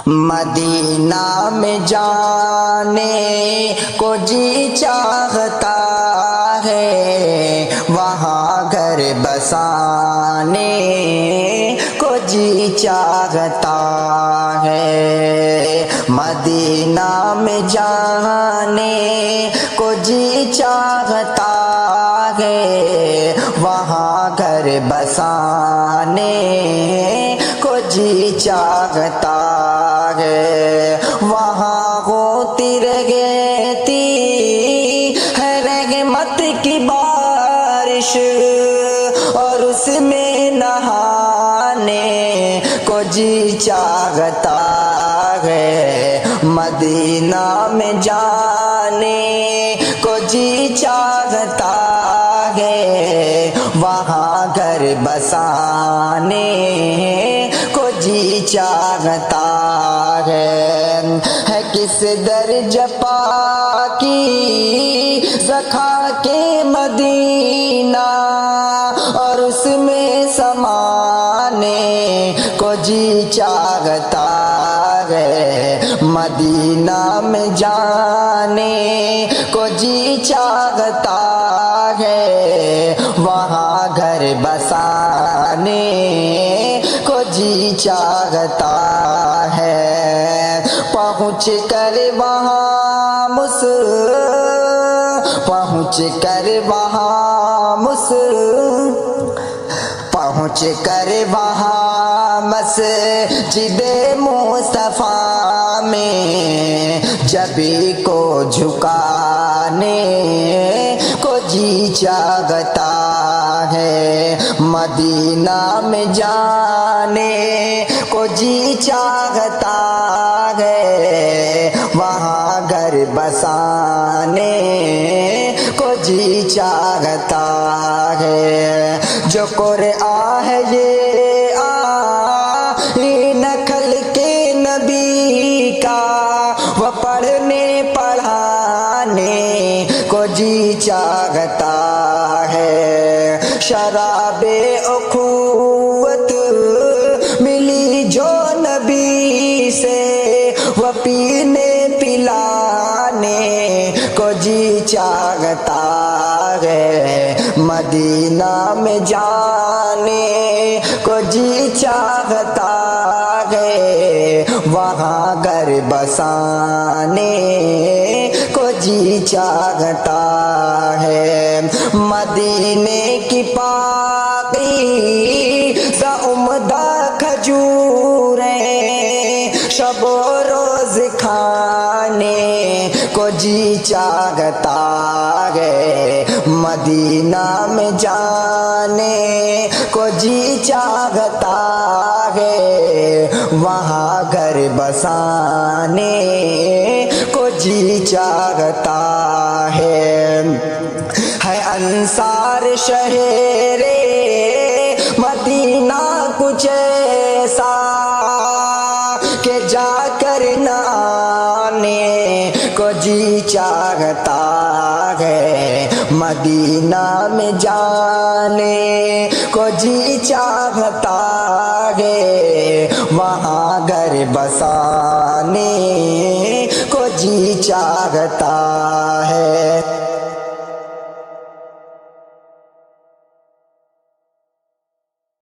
مدینہ میں جانے کو جی چاہتا ہے، وہاں گھر بسانے کو جی چاہتا ہے، مدینہ میں جانے کو جی چاہتا ہے، وہاں گھر بسانے کو جی چاہتا ہے، وہاں ہوتی رہتی ہے رحمت کی بارش، اور اس میں نہانے کو جی چاہتا ہے، مدینہ میں جانے کو جی چاہتا ہے، وہاں گھر بسانے کو جی چاہتا ہے کس درجہ پاکی سکھا کے مدینہ، اور اس میں سمانے کو جی چاہتا ہے، مدینہ میں جانے کو جی چاہتا ہے، وہاں گھر بسانے کو جی چاہتا ہے، پہنچ کر وہاں مسجد مصطفیٰ میں جبی کو جھکانے کو جی چاہتا ہے، مدینہ میں جانے کو جی چاہتا ہے، وہاں گھر بسانے کو جی چاہتا ہے، جو قرآن ہے یہ آئین خلق کے نبی کا، وہ پڑھنے پڑھانے کو جی چاہتا ہے، شراب اخوت ملی جو نبی سے، وہ پینے پلانے کو جی چاہتا ہے، مدینہ میں جانے کو جی چاہتا ہے، وہاں گھر بسانے کو جی چاہتا ہے، مدینے کی پاکی سا عمدہ کھجوریں شب و روز کھانے کو جی چاہتا ہے، مدینہ میں جانے کو جی چاہتا ہے، وہاں گھر بسانے کو جی چاہتا ہے انصار شہر مدینہ کچھ ایسا کہ جا کر نانے کو جی چاہتا ہے، مدینہ میں جانے کو جی چاہتا ہے، وہاں گھر بسانے کو جی چاہتا ہے۔